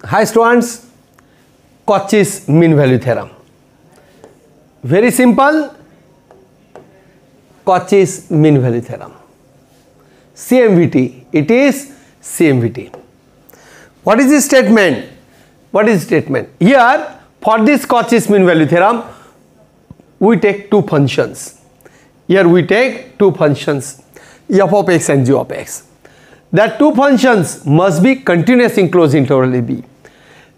Hi students, Cauchy's mean value theorem. Very simple. Cauchy's mean value theorem. CMVT. It is CMVT. What is the statement? What is the statement? Here, for this Cauchy's mean value theorem, we take two functions. Here we take two functions, f of x and g of x. That two functions must be continuous in closed interval AB.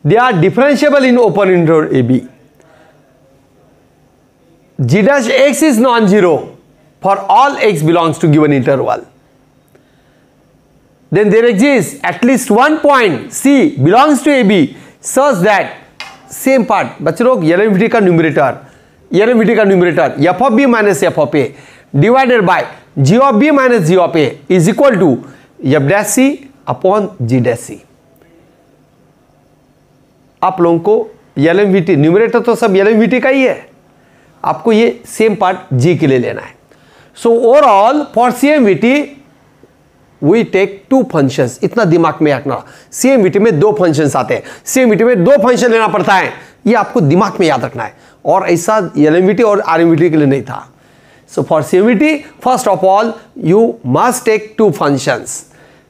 They are differentiable in open interval AB. G dash x is non-zero for all x belongs to given interval. Then there exists at least one point C belongs to AB such that same part. बच्चों लोग LMVT का numerator f of b minus f of a divided by g of b minus g of a is equal to f dash c upon g dash c. आप लोगों को LMVT numerator तो सब LMVT का ही है, आपको ये सेम पार्ट g के लिए लेना है. So overall for CMVT we take two functions. इतना दिमाग में रखना, CMVT में दो फंक्शंस आते हैं, CMVT में दो फंक्शन लेना पड़ता है, ये आपको दिमाग में याद रखना है. और ऐसा LMVT और RMVT के लिए नहीं था. So for CMVT first of all you must take two functions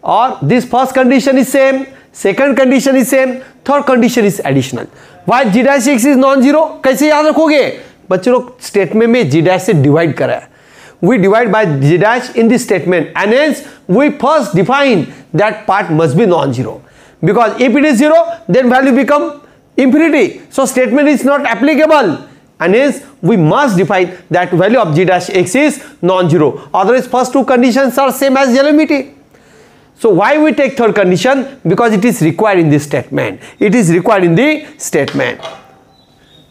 और this first condition is same, second condition is same, third condition is additional. Why g dash x is non zero कैसे याद रखोगे बच्चों लोग? Statement में g dash से divide करा है. We divide by g dash in this statement and hence we first define that part must be non-zero, because if it is zero then value become infinity, so statement is not applicable and hence we must define that value of g dash x is non-zero, otherwise first two conditions are same as LMVT. So why we take third condition? Because it is required in this statement. It is required in the statement.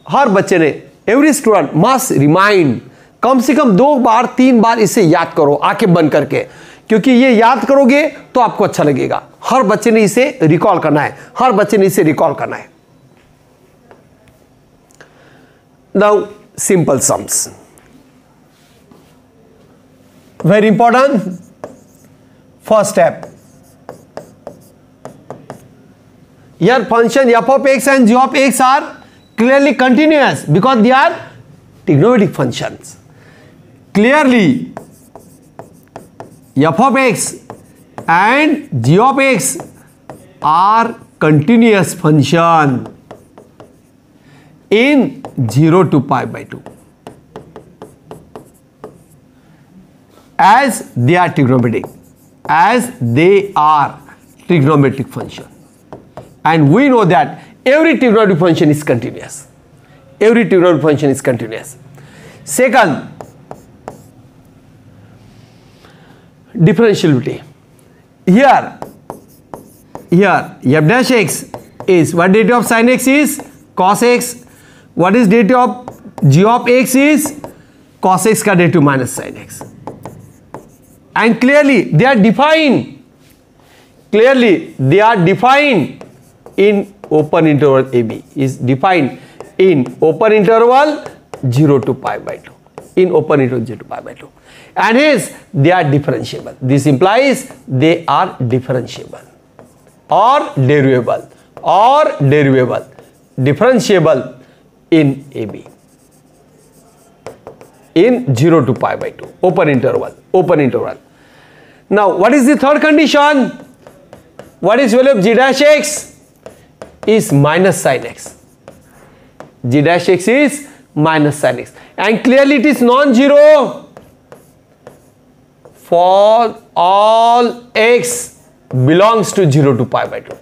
हर बच्चे ने, every student must remind, कम से कम 2 बार 3 बार इसे याद करो आंखें बंद करके, क्योंकि ये याद करोगे तो आपको अच्छा लगेगा. हर बच्चे ने इसे रिकॉल करना है, हर बच्चे ने इसे रिकॉल करना है. Now simple sums, very important. First step, your function f of x and g of x are clearly continuous because they are trigonometric functions. Clearly f of x and g of x are continuous function in 0 to pi by 2 as they are trigonometric, function. And we know that every trigonometric function is continuous. Every trigonometric function is continuous. Second, differentiability. Here f dash x is, what derivative of sin x is? Cos x. What is derivative of g of x is? Cos x का derivative minus sin x. And clearly they are defined. In open interval AB, is defined in open interval 0 to pi by 2. In open interval 0 to pi by 2. And hence they are differentiable. This implies they are differentiable or derivable differentiable in AB in 0 to pi by 2 open interval. Now what is the third condition? What is value of g dash x? Is minus sin x. G dash x is minus sin x, and clearly it is non-zero for all x belongs to 0 to pi by 2,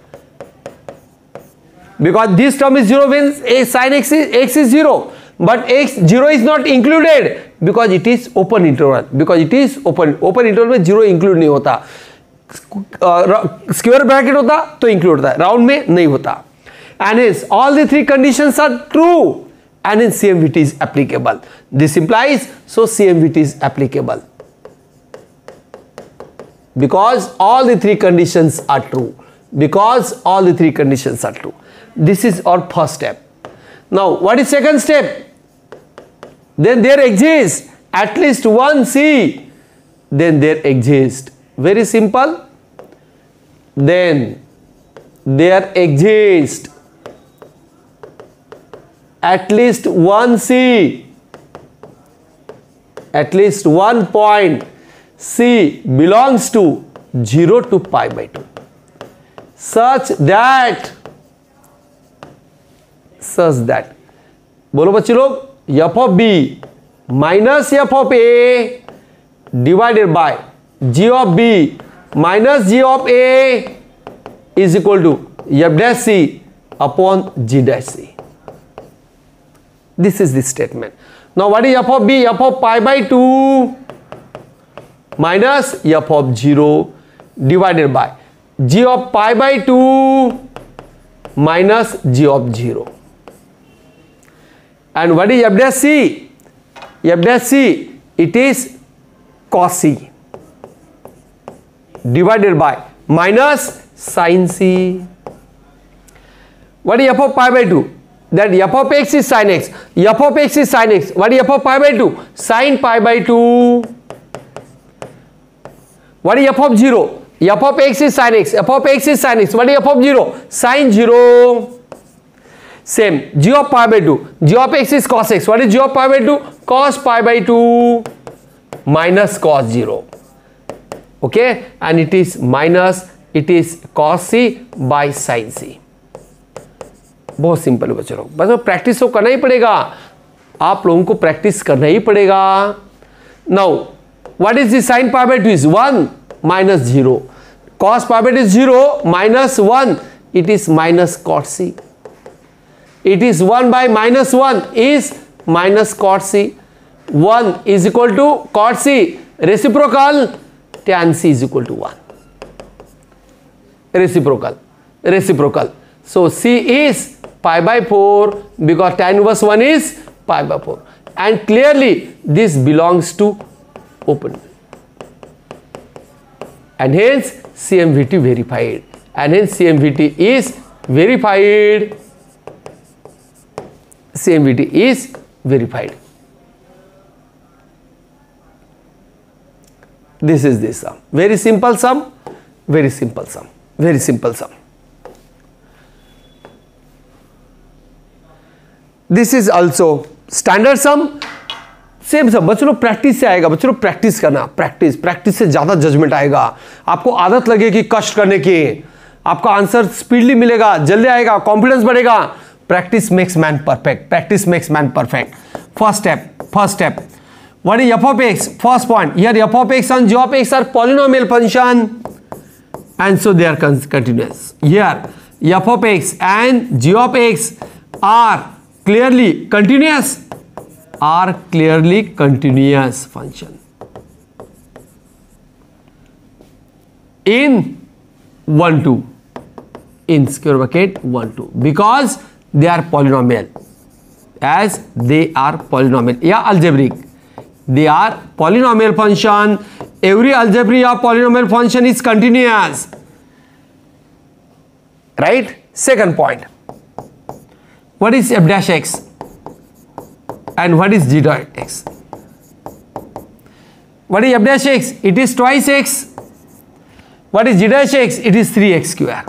because this term is 0 when sin x is 0, but x 0 is not included because it is open interval. Because it is open interval में 0 include नहीं होता. Square bracket होता तो include होता है, round में नहीं होता. And hence all the three conditions are true and hence CMVT is applicable. This implies, so CMVT is applicable because all the three conditions are true. This is our first step. Now what is second step? Then there exists at least one C. Then there exists, very simple, then there exists at least one C, at least one point C belongs to 0 to pi by 2 such that बोलो बच्चे लोग, f of b minus f of a divided by g of b minus g of a is equal to f dash c upon g dash c. This is the statement. Now what is f of b? F of pi by 2 minus f of 0 divided by g of pi by 2 minus g of 0. And what is f dash c? F dash c, it is cos c divided by minus sin c. What is f of pi by 2? That f of x is sin x. F of x is sin x. What is f of pi by 2? Sin pi by 2. What is f of 0? F of x is sin x. F of x is sin x. What is f of 0? Sin 0. Same. G of pi by 2. G of x is cos x. What is g of pi by 2? Cos pi by 2 minus cos 0. Okay. And it is minus, it is cos c by sin c. बहुत simple है बच्चों, बस practice तो करना ही पड़ेगा, आप लोगों को प्रैक्टिस करना ही पड़ेगा. Now what is the sine pi by 2 is 1 minus 0, cos pi by 2 is 0 minus 1, it is minus cot C. It is 1 by minus 1 is minus cot C. 1 is equal to cot C, reciprocal tan c is equal to 1. Reciprocal. So c is pi by 4 because tan inverse 1 is pi by 4, and clearly this belongs to open, and hence CMVT verified, and hence CMVT is verified. CMVT is verified. This is the sum. Very simple sum. Very simple sum. Very simple sum. This is also standard sum. Same सब बच्चों लोग practice से आएगा. बच्चों लोग practice करना, practice से ज्यादा जजमेंट आएगा. आपको आदत लगेगी कष्ट करने की, आपका आंसर स्पीडली मिलेगा, जल्दी आएगा, कॉन्फिडेंस बढ़ेगा. Practice makes man perfect. Practice makes man perfect. First step. What is f of x? First point. Here f of x and g of x are polynomial function, and so they are continuous. Here f of x and g of x are clearly continuous function in 1 2 in square bracket 1 2 because they are polynomial, as they are polynomial. Yeah, algebraic. They are polynomial function. Every algebraic or polynomial function is continuous, right? Second point. What is f dash x and what is g dash x? What is f dash x? It is twice x. What is g dash x? It is 3x square.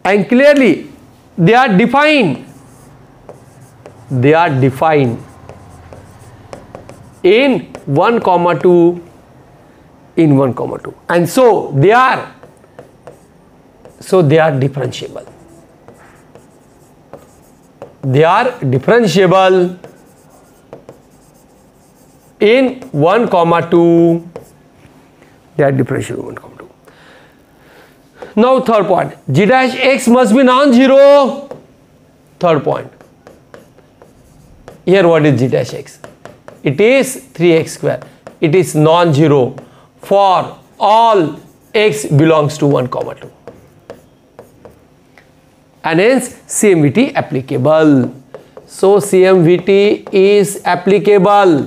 And clearly they are defined. They are defined in 1, 2 in 1, 2, and so they are differentiable. They are differentiable in 1, 2. They are differentiable in 1, 2. Now third point, g dash x must be non-zero. Third point. Here what is g dash x? It is 3x square. It is non-zero for all x belongs to 1, 2. And hence CMVT applicable. So CMVT is applicable.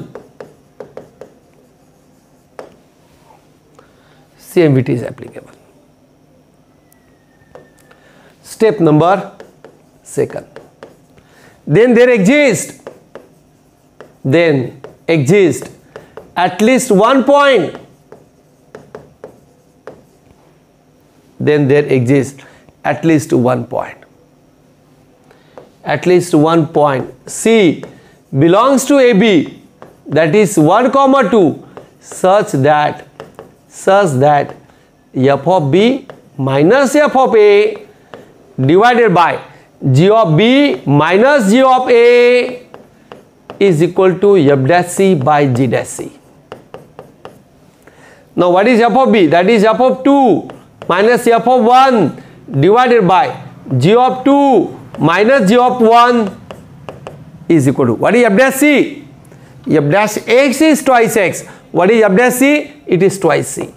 CMVT is applicable. Step number 2. Then there exists at least one point then there exists at least one point. At least one point. C belongs to AB, that is 1, 2, such that f of B minus f of A divided by g of B minus g of A is equal to f dash C by g dash C. Now what is f of B? That is f of 2 minus f of 1 divided by g of 2 minus g of 1 is equal to, what is f dash C? F dash x is twice x. What is f dash C? It is twice C.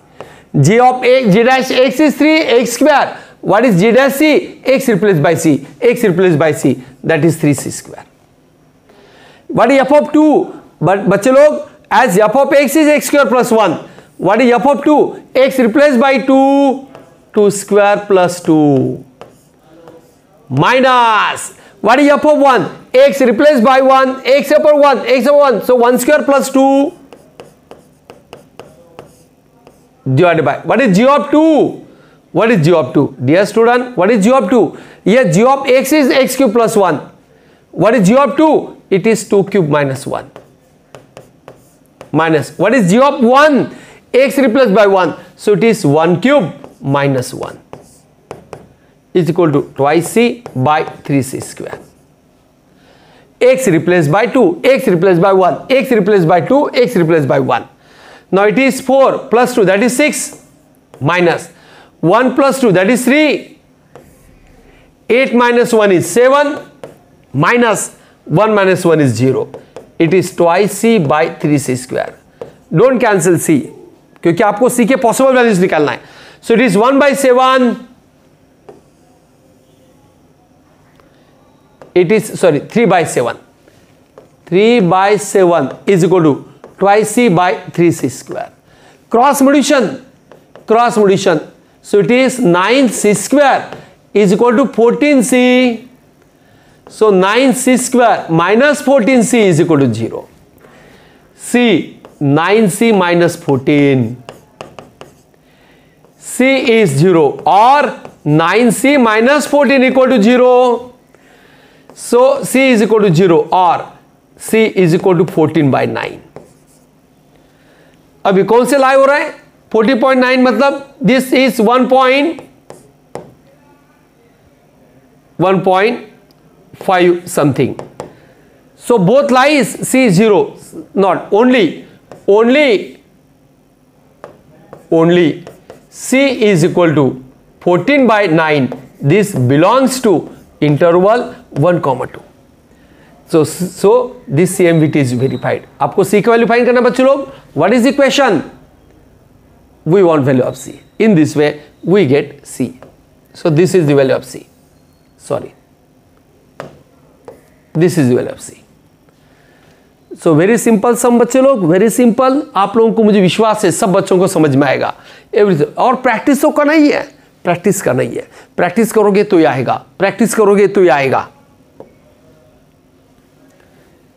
G of x, g dash x is 3x square. What is g dash C? X replaced by C. X replaced by C. That is 3c square. What is f of 2? But बच्चे लोग, as f of x is x square plus 1. What is f of 2? X replaced by 2. 2 square plus 2. Minus. What is f of 1? X replaced by 1. X upon 1. X upon 1. So 1 square plus 2. Divided by. What is g of 2? What is g of 2? Dear student, what is g of 2? Here g of x is x cube plus 1. What is g of 2? It is 2 cube minus 1. Minus. What is g of 1? X replaced by 1. So it is 1 cube minus 1 is equal to twice c by 3c square. X replaced by 2. X replaced by 1. X replaced by 2. X replaced by 1. Now it is 4 plus 2, that is 6, minus 1 plus 2, that is 3. 8 minus 1 is 7, minus 1 minus 1 is 0. It is twice c by 3c square. Don't cancel c, क्योंकि आपको c के possible values निकालना है. So it is 1 by 7. It is, sorry, 3 by 7. 3 by 7 is equal to twice c by 3c square. Cross multiplication. Cross multiplication. So it is 9c square is equal to 14c. So 9c square minus 14c is equal to 0. C, 9c minus 14. C is 0 or 9c minus 14 equal to 0. So C is equal to 0 or C is equal to 14 by 9. अभी कौन से लाई हो रहा है? 40.9 मतलब this is 1.5 something. So both lies C is 0. Not only C is equal to 14 by 9. This belongs to interval 1, 2. So this CMVT is verified. आपको C की value find करना बच्चों लोग. What is the question? We want value of C. In this way we get C. So this is the value of C. Sorry. This is the value of C. So very simple sum बच्चे लोग, very simple. आप लोगों को मुझे विश्वास है सब बच्चों को समझ में आएगा. Everything. और प्रैक्टिस तो करना ही है. प्रैक्टिस करना ही है. प्रैक्टिस करोगे तो ही आएगा. प्रैक्टिस करोगे तो ही आएगा.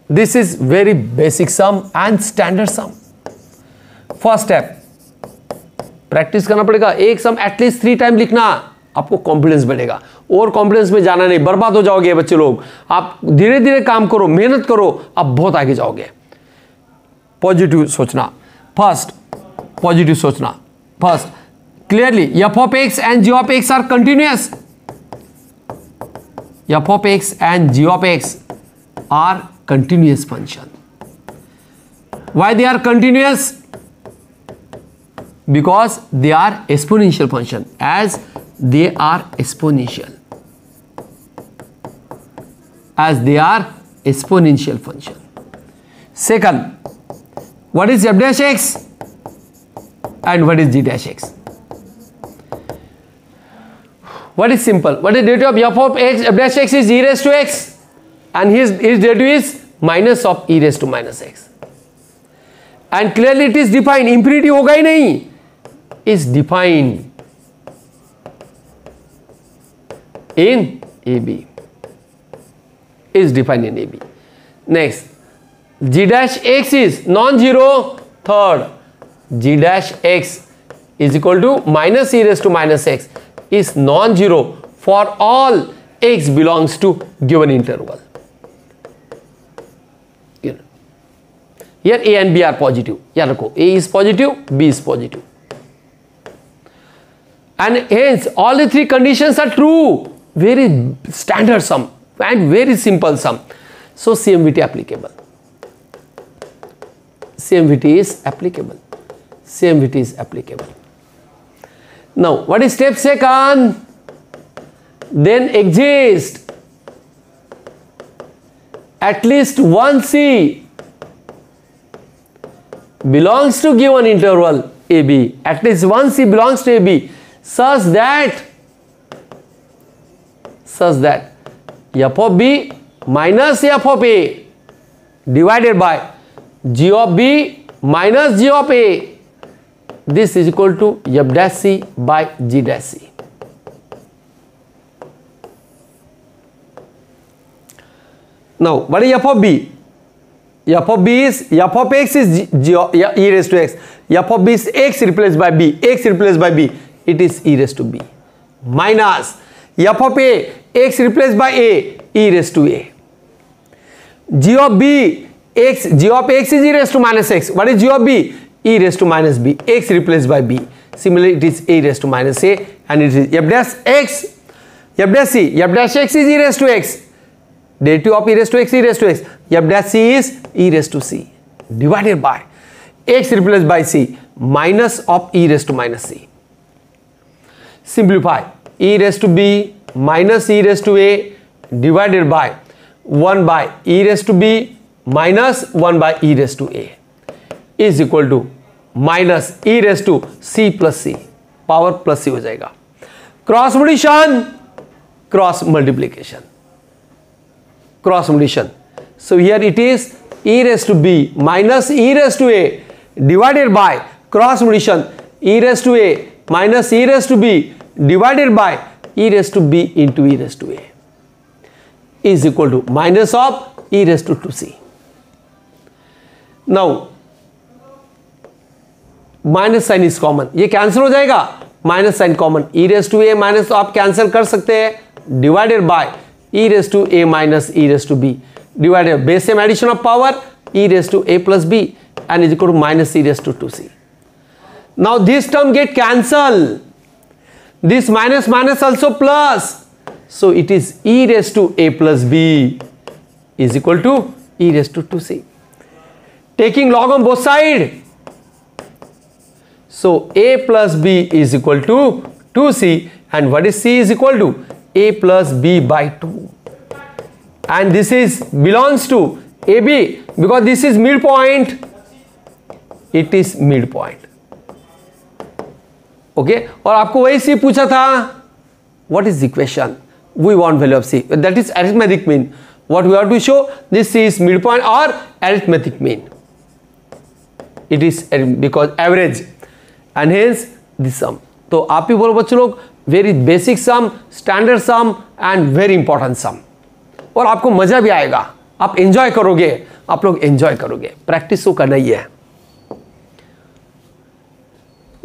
This is very basic sum and standard sum. First step, practice करना पड़ेगा. एक सम एटलीस्ट 3 टाइम लिखना, आपको कॉन्फिडेंस बढ़ेगा. और कॉन्फिडेंस में जाना नहीं, बर्बाद हो जाओगे बच्चे लोग. आप धीरे धीरे काम करो, मेहनत करो, आप बहुत आगे जाओगे. पॉजिटिव सोचना. फर्स्ट पॉजिटिव सोचना. First clearly f of x and g of x are continuous. f of x and g of x are continuous function. Why they are continuous? Because they are exponential function. As they are exponential. As they are exponential function. Second, what is f dash x and what is g dash x? What is simple? What is derivative of f of x? F dash x is e raised to x and his derivative is minus of e raised to minus x. And clearly it is defined. Infinity होगा ही नहीं. Is defined in AB. Is defined in AB. Next, g dash x is non-zero. Third, g dash x is equal to minus e raised to minus x. is non-zero for all x belongs to given interval. Here A and B are positive. याद रखो, A is positive, B is positive. And hence all the three conditions are true. Very standard sum and very simple sum. So CMVT applicable. CMVT is applicable. CMVT is applicable. Now what is step second? Then exist at least one C belongs to given interval AB. At least one C belongs to AB such that f of B minus f of A divided by g of B minus g of A, this is equal to f dash C by g dash C. Now what is f of B? F of B is, f of x is e raised to x. F of B is x replaced by b. X replaced by b, it is e raised to b. Minus f of A, x replaced by a, e raised to a. G of b, g of x is e raised to minus x. What is g of b? E raised to minus b. X replaced by b. Similarly, it is a raised to minus a, and it is f dash x, f dash c, f dash x is e raised to x. Derivative of e raised to x, e raised to x. F dash c is e raised to c divided by x replaced by c minus of e raised to minus c. Simplify. E raised to b minus e raised to a divided by 1 by e raised to b minus 1 by e raised to a is equal to minus e raised to c plus c. Power plus C हो जाएगा. Cross multiplication, cross multiplication, cross multiplication. So here it is e raised to b minus e raised to a divided by cross multiplication e raised to a minus e raised to b divided by e raised to b into e raised to a is equal to minus of e raised to 2c. Now minus sine is common, ये cancel हो जाएगा. Minus sine common, e raised to a minus तो आप cancel कर सकते हैं divided by e raised to a minus e raised to b divided by same addition of power e raised to a plus b and is equal to minus e raised to 2c. Now this term get cancelled. This minus minus also plus. So it is e raised to a plus b is equal to e raised to 2c. Taking log on both sides. So a plus b is equal to 2c, and what is c is equal to a plus b by 2. And this is belongs to AB because this is midpoint. It is midpoint. Okay. और आपको वही C पूछा था. What is the equation? We want value of C. That is arithmetic mean. What we have to show, this C is midpoint or arithmetic mean. It is because average, and hence this sum. तो आप ही बोलो बच्चों लोग, very basic sum, standard sum and very important sum. और आपको मजा भी आएगा, आप एंजॉय करोगे, आप लोग एंजॉय करोगे. प्रैक्टिस तो करना ही है.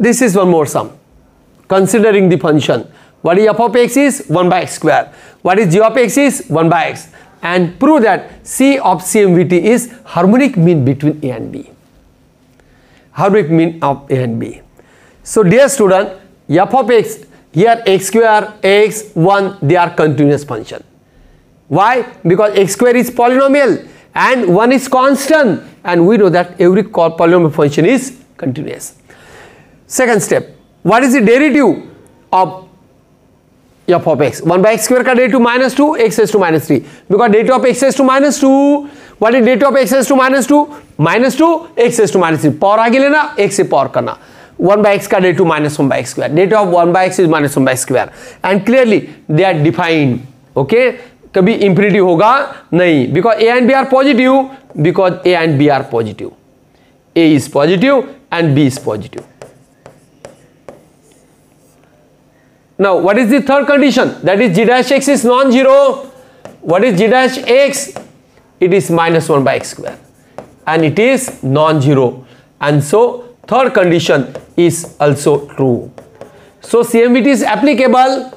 This is one more sum. Considering the function, what is f of x is 1 by x square, what is g of x is 1 by x, and prove that C of CMVT is harmonic mean between A and B. Harmonic mean of A and B. So dear student, f of x, here x square, x, 1, they are continuous function. Why? Because x square is polynomial and 1 is constant, and we know that every polynomial function is continuous. Second step, what is the derivative of f of x? 1 by x square का derivative minus 2, x raised to minus 3. Because derivative of x raised to minus 2, what is derivative of x raised to minus 2? Minus 2, x raised to minus 3. Power आगे लेना, x से power करना. 1 by x का derivative minus 1 by x square. Derivative of 1 by x is minus 1 by x square. And clearly they are defined. Okay? कभी infinity होगा नहीं. Because a and b are positive. Because a and b are positive. A is positive and b is positive. Now what is the third condition? That is g dash x is non-zero. What is g dash x? It is minus 1 by x square. And it is non-zero. And so third condition is also true. So CMVT is applicable.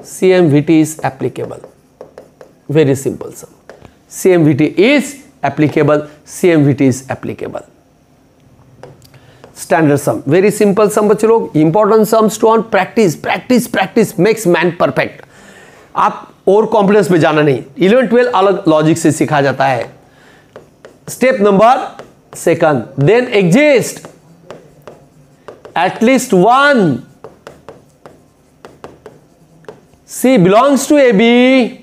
CMVT is applicable. Very simple sum. CMVT is applicable. CMVT is applicable. Standard sum. Very simple sum बच्चों लोग. Important sums to on practice. Practice, practice makes man perfect. आप और confidence में जाना नहीं. 11-12 अलग logic से सिखा जाता है. Step number 2. Then exist at least one C belongs to AB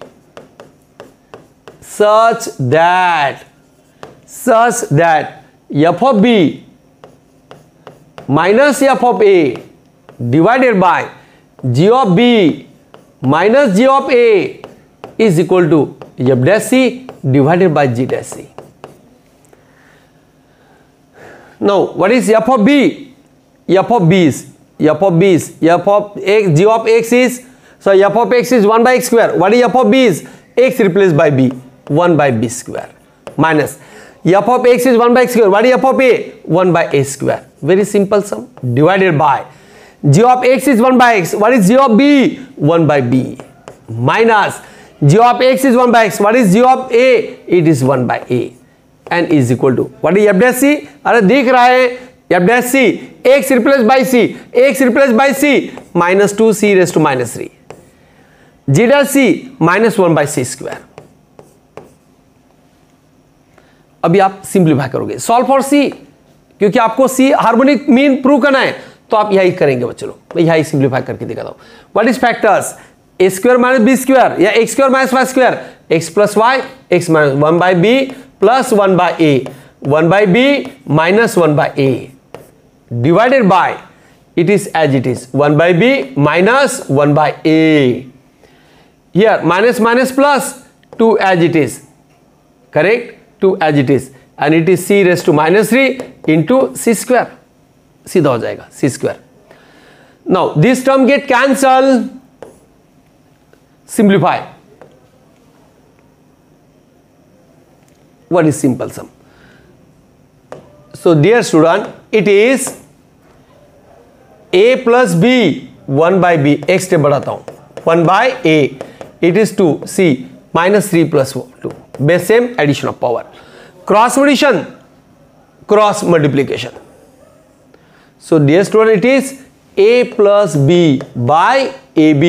such that f of B minus f of A divided by g of B minus g of A is equal to f dash C divided by g dash C. Now what is f of B? F of B is f of x, g of x is, so f of x is 1 by x square. What is f of B is? X replaced by b, 1 by b square, minus f of x is 1 by x square. What is f of a? 1 by a square. Very simple sum. Divided by g of x is 1 by x. What is g of b? 1 by b, minus g of x is 1 by x. What is g of a? It is 1 by a, and is equal to what is f dash c? अरे दिख रहा है f dash c, x replaced by c, x replaced by c, minus 2c raised to minus 3, g dash c minus 1 by c square. अभी आप simplify करोगे. Solve for c, क्योंकि आपको c harmonic mean prove करना है, तो आप यही करेंगे बच्चों लोग. मैं यही सिंप्लीफाई करके दिखाता हूं. What is factors? a square minus b square या x square minus y square, x plus y, x minus 1 by b plus 1 by a, 1 by b minus 1 by a divided by, it is as it is, 1 by b minus 1 by a. Here minus minus plus 2 as it is, correct? 2 as it is, and it is c raised to minus 3 into c square. सीधा हो जाएगा c square. Now this term get cancelled. Simplify. What is simple sum? So dear student, it is a plus b 1 by b, x step बढ़ाता हूं, 1 by a, it is 2 c minus 3 plus 2, base same addition of power, cross addition, cross multiplication. So dear student, it is a plus b by ab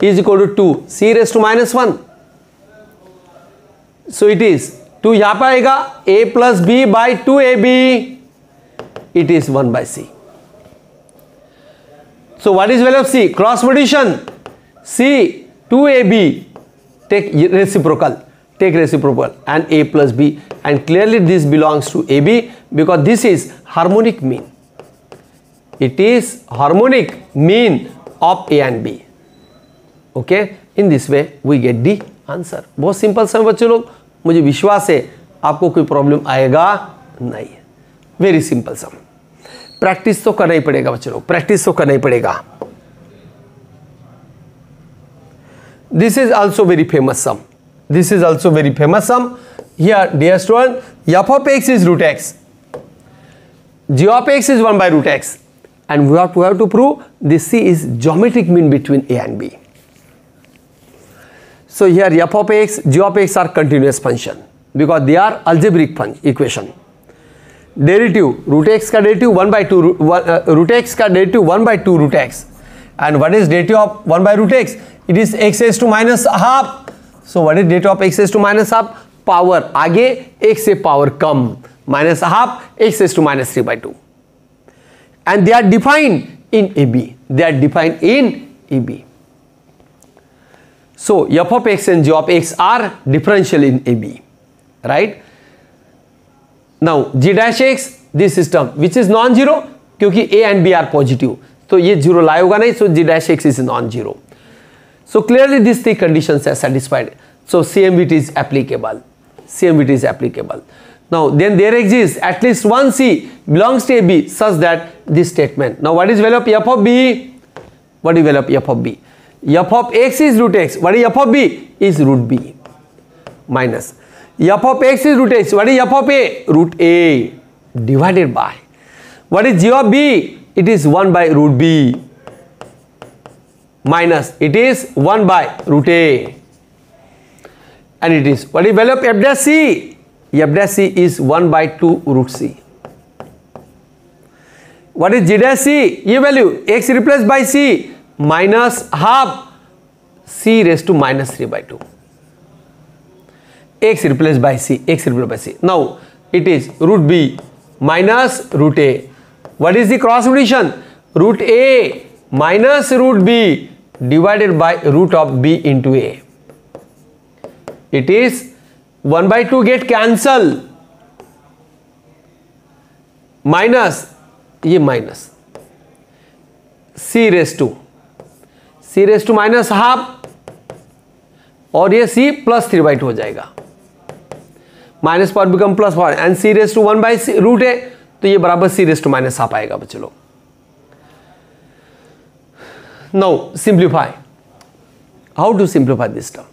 is equal to 2 c raised to minus 1. So it is 2 यहां पर आएगा, a plus b by 2ab, it is 1 by c. So what is value of c? Cross addition, c 2ab, take reciprocal, and a plus b, and clearly this belongs to ab because this is harmonic mean. It is harmonic mean of a and b. Okay, in this way we get the answer. बहुत simple सा बच्चों लोग, मुझे विश्वास है आपको कोई problem आएगा नहीं. वेरी सिंपल सम. प्रैक्टिस तो करना ही पड़ेगा बच्चों लोग, प्रैक्टिस तो करना ही पड़ेगा. This is also very famous sum. This is also very famous sum. Here dear student, f of x is root x, g of x is 1 by root x, and we have to prove this c is geometric mean between a and b. So here f of x, g of x are continuous function because they are algebraic equation. Derivative root x का derivative 1 by 2 root x का derivative 1 by 2 root x, and what is derivative of 1 by root x? It is x raised to minus half. So what is derivative of x raised to minus half? Power आगे x से power come, minus half x raised to minus 3 by 2, and they are defined in AB. They are defined in AB. So f of x and g of x are differential in AB, right? Now g dash x, this system which is non-zero, क्योंकि a and b are positive, तो ये zero लाएगा नहीं, so g dash x is non-zero. So clearly these three conditions are satisfied. So CMVT is applicable. CMVT is applicable. Now then there exists at least one c belongs to AB such that this statement. Now what is value of f of b? What is value of f of b? F of x is root x. What is f of b? Is root b, minus f of x is root x. What is f of a? Root a, divided by what is g of b? it is 1 by root b minus it is 1 by root a, and it is what is value of f dash c? F dash c is 1 by 2 root c. What is g dash c? ये value x replaced by c minus half c raised to minus 3 by 2. X replaced by c, x replaced by c. Now it is root b minus root a. What is the cross multiplication? Root a minus root b divided by root of b into a. It is 1 by 2 get cancel, minus ये minus c raised to minus half, और ये c plus 3 by 2 हो जाएगा. Minus power become plus power and c raised to 1 by root है, तो ये बराबर c raised to minus half आएगा बच्चों लोग. Now simplify. How to simplify this term?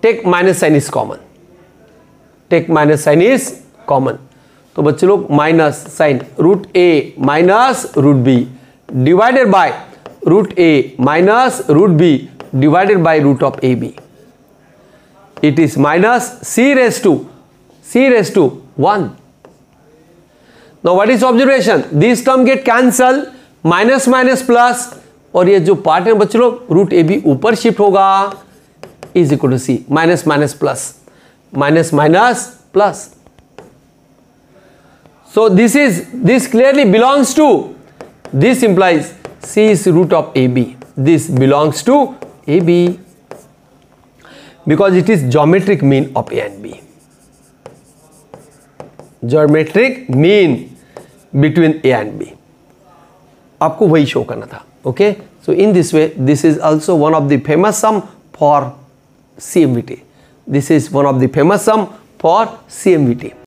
Take minus sine is common. Take minus sine is common. तो बच्चे लोग minus sine root A minus root B divided by root A minus root B divided by root of A B. It is minus c raised to 1. Now what is observation? This term get cancel, minus minus plus, और ये जो part है बच्चे लोग root A B ऊपर shift होगा, is equal to C. Minus minus plus, minus minus plus. So this clearly belongs to, this implies c is root of ab. This belongs to ab because it is geometric mean of a and b. Geometric mean between a and b. आपको वही show करना था. Okay, so in this way this is also one of the famous sum for CMVT. This is one of the famous sum for CMVT.